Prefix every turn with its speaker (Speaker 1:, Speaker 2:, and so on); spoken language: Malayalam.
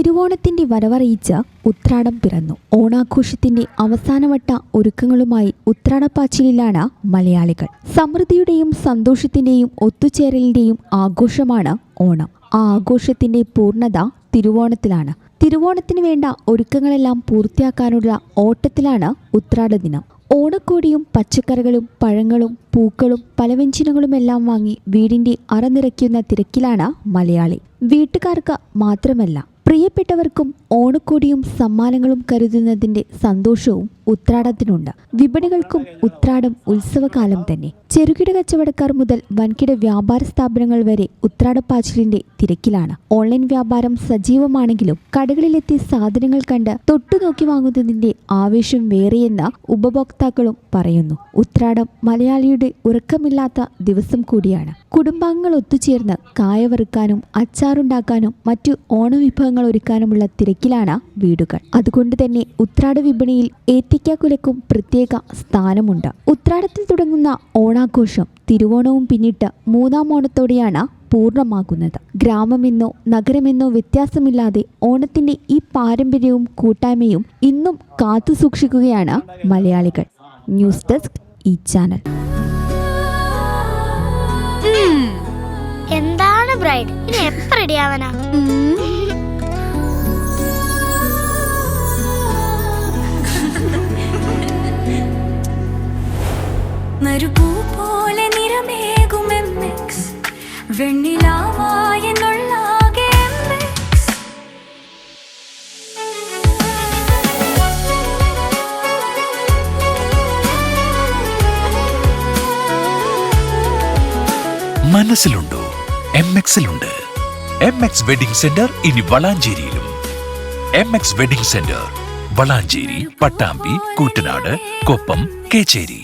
Speaker 1: തിരുവോണത്തിന്റെ വരവറിയിച്ച് ഉത്രാടം പിറന്നു. ഓണാഘോഷത്തിന്റെ അവസാനവട്ട ഒരുക്കങ്ങളുമായി ഉത്രാടപ്പാച്ചിലിലാണ് മലയാളികൾ. സമൃദ്ധിയുടെയും സന്തോഷത്തിന്റെയും ഒത്തുചേരലിന്റെയും ആഘോഷമാണ് ഓണം. ആ ആഘോഷത്തിന്റെ പൂർണ്ണത തിരുവോണത്തിലാണ്. തിരുവോണത്തിന് വേണ്ട ഒരുക്കങ്ങളെല്ലാം പൂർത്തിയാക്കാനുള്ള ഓട്ടത്തിലാണ് ഉത്രാട ദിനം. ഓണക്കോടിയും പച്ചക്കറികളും പഴങ്ങളും പൂക്കളും പലവ്യഞ്ജനങ്ങളുമെല്ലാം വാങ്ങി വീടിന്റെ അറ നിറയ്ക്കുന്ന തിരക്കിലാണ് മലയാളി. വീട്ടുകാർക്ക് മാത്രമല്ല, പ്രിയപ്പെട്ടവർക്കും ഓണക്കോടിയും സമ്മാനങ്ങളും കരുതുന്നതിന്റെ സന്തോഷവും ഉത്രാടത്തിനുണ്ട്. വിപണികൾക്കും ഉത്രാടം ഉത്സവകാലം തന്നെ. ചെറുകിട കച്ചവടക്കാർ മുതൽ വൻകിട വ്യാപാര സ്ഥാപനങ്ങൾ വരെ ഉത്രാടപ്പാച്ചിലിന്റെ തിരക്കിലാണ്. ഓൺലൈൻ വ്യാപാരം സജീവമാണെങ്കിലും കടകളിലെത്തി സാധനങ്ങൾ കണ്ട് തൊട്ടുനോക്കി വാങ്ങുന്നതിന്റെ ആവേശം വേറെയെന്ന് ഉപഭോക്താക്കളും പറയുന്നു. ഉത്രാടം മലയാളിയുടെ ഉറക്കമില്ലാത്ത ദിവസം കൂടിയാണ്. കുടുംബാംഗങ്ങൾ ഒത്തുചേർന്ന് കായ വറുക്കാനും അച്ചാറുണ്ടാക്കാനും മറ്റു ഓണവിഭവങ്ങൾ ഒരുക്കാനുമുള്ള തിരക്കിലാണ് വീടുകൾ. അതുകൊണ്ട് തന്നെ ഉത്രാട വിപണിയിൽ ഏത്തയ്ക്കാക്കുലക്കും പ്രത്യേക സ്ഥാനമുണ്ട്. ഉത്രാടത്തിൽ തുടങ്ങുന്ന ഓണാഘോഷം തിരുവോണവും പിന്നിട്ട് മൂന്നാം ഓണത്തോടെയാണ് പൂർണ്ണമാകുന്നത്. ഗ്രാമമെന്നോ നഗരമെന്നോ വ്യത്യാസമില്ലാതെ ഓണത്തിന്റെ ഈ പാരമ്പര്യവും കൂട്ടായ്മയും ഇന്നും കാത്തു സൂക്ഷിക്കുകയാണ് മലയാളികൾ. ന്യൂസ് ഡെസ്ക് ഈ ചാനൽ.
Speaker 2: എന്താണ് ബ്രൈഡ്, ഇനി എപ്പോ റെഡി ആവാനാ?
Speaker 3: നറുപൂ പോലെ നിറമേകും MX, വെണ്ണിലാവായെന്നുള്ളാകെ MX.
Speaker 4: മനസ്സിലുണ്ടോ? MX-ലുണ്ട്. MX വെഡിംഗ് സെന്റർ ഇനി വളാഞ്ചേരിയിലും. MX wedding centre Valanchery, Pattambi, Koottanad, Koppam, Kecheri.